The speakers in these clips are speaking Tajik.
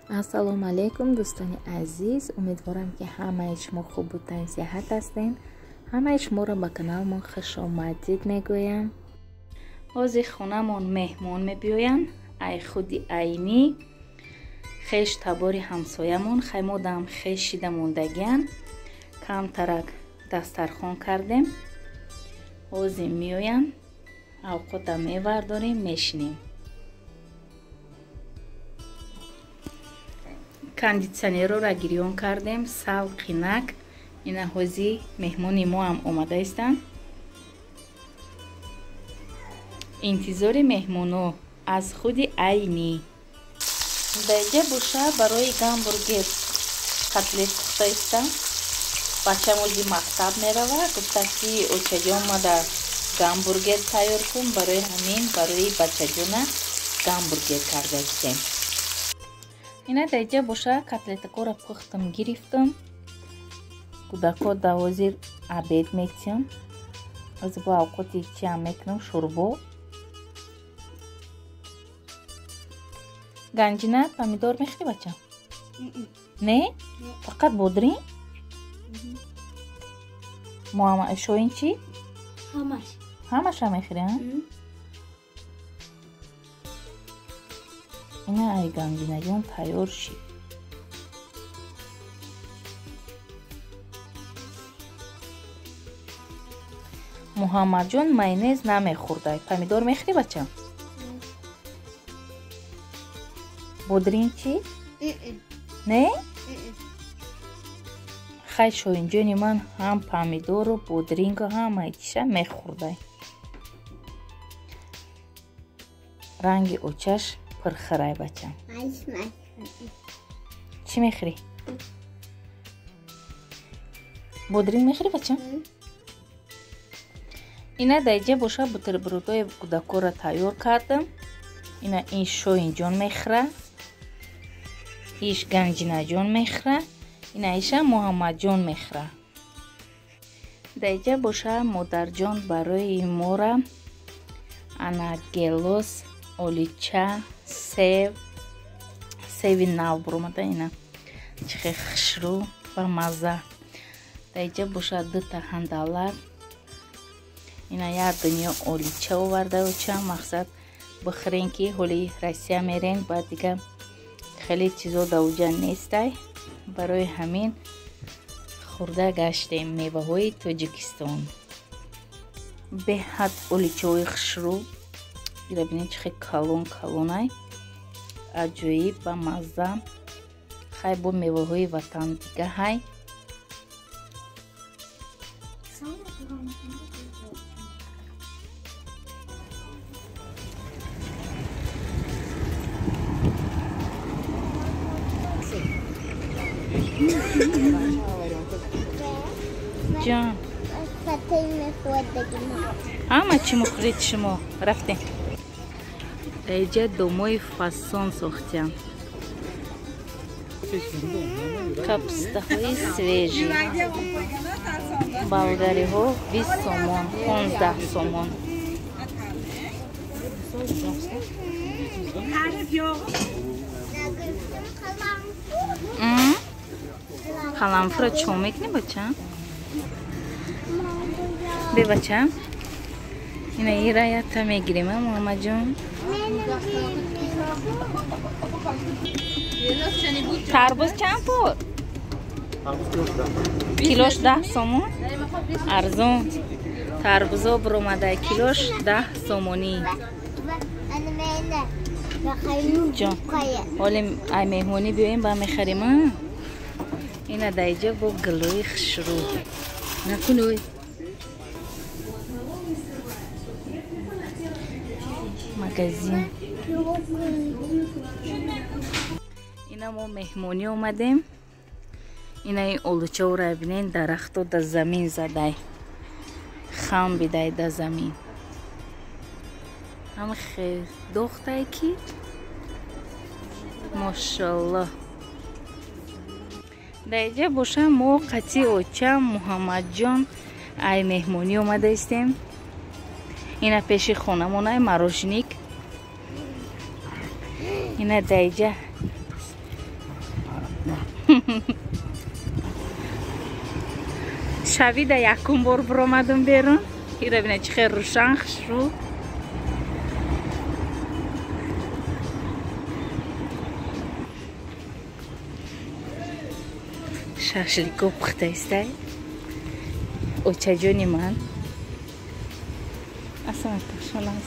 ассалому алайкум дӯстони азиз, умедворам ки ҳамаи шумо хуб бутан сиҳат ҳастен. ҳамаи шуморо ба каналмон хушомадид мегӯям. ҳозир хонамон меҳмон мебиёянд, ай худи айнӣ хеш табори ҳамсоямон хаймодам хешида мондагиянд. камтарак дастархон кардем, ҳозир меоянд, авқота мевардорем, мешинем. кондитсионерро гирён кардем, салқинак. ина ҳозир меҳмони мо ҳам омада истанд. интизори меҳмоно аз худи айнӣ. даҷа буша барои гамбургер котлет пухта истам. бачам ӯзи мактаб меравад, гуфта ки очаҷон омада гамбургер тайёр кун. барои ҳамин барои бачаҷона гамбургер карда истем. ина даҷа боша котлетакора пухтам гирифтам. кӯдако да ҳозир абед метиям. ҳозир бо авқоти чиам мекунам шӯрбо. ганҷина помидор мехӯри бачам? Не? Фақат бодрин? шоин чӣ? ҳамаша мехӯрем? ина ай ганҷинаҷон тайёр шид. муҳаммадҷон майонез намехӯрдай. помидор мехӯри бачам? бодрин чӣ? Не? хай шоинҷони ман ҳам помидору бодринго ҳамаи чиша мехӯрдай. ранги очаш пирхирай бачам. чӣ мехӯри? бодрин мехӯри бачам? ина даҷа боша бутербродои кӯдакора тайёр кардам. ина ин шоинҷон мехӯра, иш ганҷинаҷон мехӯра, ина иша муҳаммадҷон мехӯра. даҷа боша модарҷон барои мора ана гелос, олича, севи нав буромада. ина чихе хушрӯ ва мазза. даҷа боша дута ҳандалак. ина як дунё олича оварда очам. мақсад бихӯрем ки ҳоли Россия мерем, баъд дига хеле чизо давҷа нестай. барои ҳамин хӯрда гаштем меваҳои Тоҷикистон. беҳад оличаҳои хушрӯ. ира бинед чихе калон калонай. аҷоиб ба мазза. хай бо меваҳои ватан дига ҳай. ҷон ҳама чӣ мухӯред шумо? рафтем. даҷа домои фасон сохтям. капустаҳои свежи. болгариҳо 20 сомон, 15 сомон. қаламфура чом мекунӣ бачам? бе бачам. ина ира ятта мегирем муҳаммадҷон. тарбуз чанд пуд? килош 10 сомон. арзон. тарбузо буромада килош 10 сомонӣ. ҷон ҳоли ай меҳмонӣ биёем ба мехарем. ина даҷа бо гилӯи хушрӯ. накуной. магазин. ина мо меҳмонӣ омадем. ина ин олучаҳоро бинен дарахто да замин задай. хам бидай да замин. ҳама хел дохтай ки мошаллоҳ. даҷа боша мо қатъи очам муҳаммадҷон ай меҳмонӣ омада истем. ина пеши хонамон ай марожник. ина даҷа шавида якум бор биромадам берун. Ира бина чӣ хел рӯшан хушрӯ. шашлико пухта истай. очаҷони ман. Асlan пашоназ.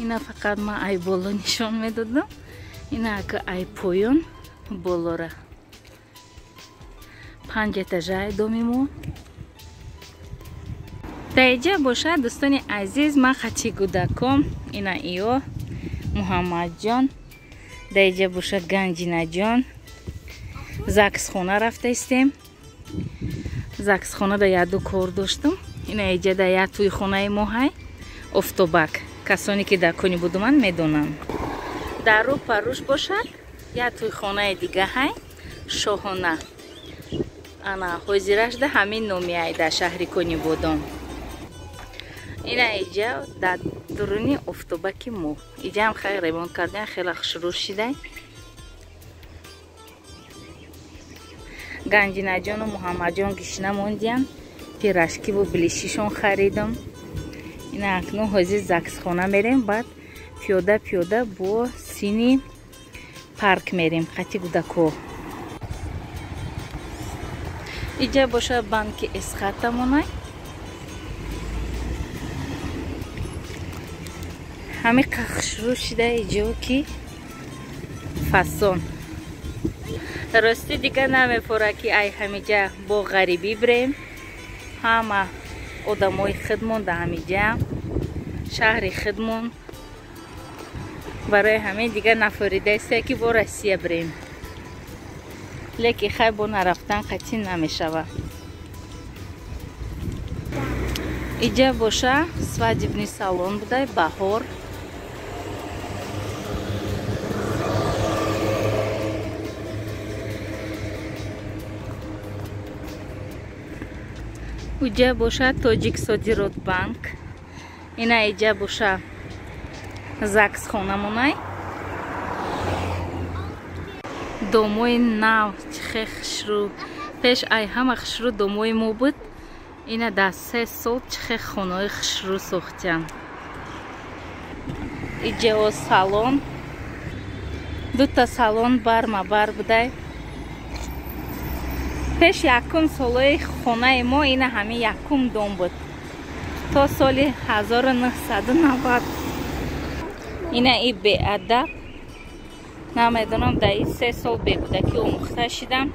Ина фақат ман ай боло нишон медодам. Ина ака ай поён болора. 5 этажа ай домимо. Таиҷа боша дӯстони азиз, ман хачи гудаком. Ина иё Муҳаммадҷон. Таиҷа боша Ганҷинаҷон. Заксхона рафта истем. Заксхона да яду кор доштам. Ина иҷа да я туи хонаи мо ҳай. Офтобак. Касоне ки дар кони будуман медонанд. Дару паруш бошад. Я туи хонаи дига ҳай. Шоҳона. Ана ҳозираш да ҳамин номи ай дар шаҳри кони будум. Ина иҷа дар дуруни офтобаки мо. Иҷаам хай ремонт кардан хела хушрӯ шидай. Ганҷинаҷону Муҳаммадҷон гишна мондиян. Пирашкиву билишишон харидам. Ина акнун ҳозир заксхона мерем. Баъд пиёда бо сини парк мерем. хати гудако. Иҷа боша банки эсхатамонай. ҳами қахшрӯ шида иҷо ки фасон. Рости дига намефора ки ай ҳамиҷа бо ғарибӣ бирем. ҳама одамои хидмон да ҳамиҷа шаҳри хидмон. барои ҳамин дига нафоридаистая ки бо Россия бирем. леки хай бо нарафтан қатъи намешава. иҷа боша свадебни салон будай баҳор. иҷа боша Тоҷик Содирот банк. ина иҷа боша заксхонамонай. домои нав чихе хушрӯ. пеш ай ҳама хушрӯ домои мо буд. ина дар 3 сол чихе хонаи хушрӯ сохтян. иҷао салон. 2 салон бармабар будай. пеш якум солои хонаи мо ина ҳамин якум дом буд. то соли 1990. ина и беадаб. намедонам дар ин 3 сол бекудакӣ омӯхта шидам.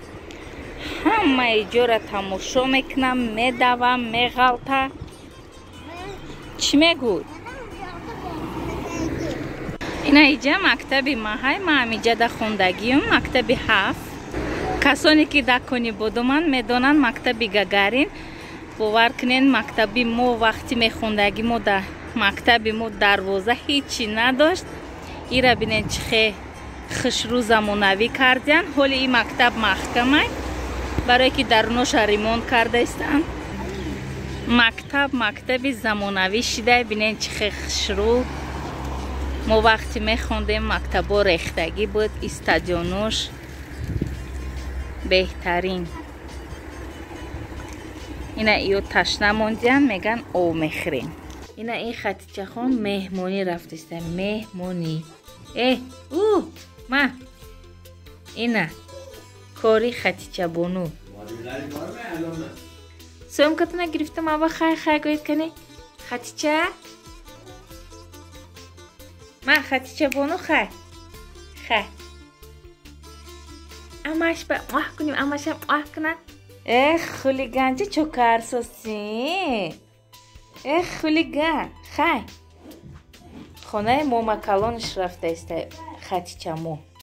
ҳамаи ҷора тамошо мекунам, медавам, меғалта. чӣ мегӯй? ина иҷа мактаби маҳай. ман ҳамиҷа да хондагиюм. мактаби 7. касоне ки дар кони будуманд медонанд мактаби Гагарин. бовар кунед мактаби мо вақти мехондагӣ мо дар мактаби мо дарвоза ҳечи надошт. ира бинед чӣ хе хушрӯ замонавӣ кардиян. ҳоли ин мактаб маҳкамай. барое ки даруноша ремонт карда истанд. мактаби замонавӣ шидай. бинед чӣ хе хушрӯ. мо вақти мехондем мактабо рехтагӣ буд. стадионош беҳтарин. ина иё ташна мондиян меган об мехӯрем. ина ин хатичахон меҳмонӣ рафтаистам. меҳмонӣ ма ина кори хатичабону. сӯмкатона гирифтам. ава хай гӯед кани хатича. ма хатичабону хай амаш ба оҳ куним. амашам оҳ кунад. хулиганча чокарсоси. хулиган хай хонаи момакалониш рафтаистай хатичамо.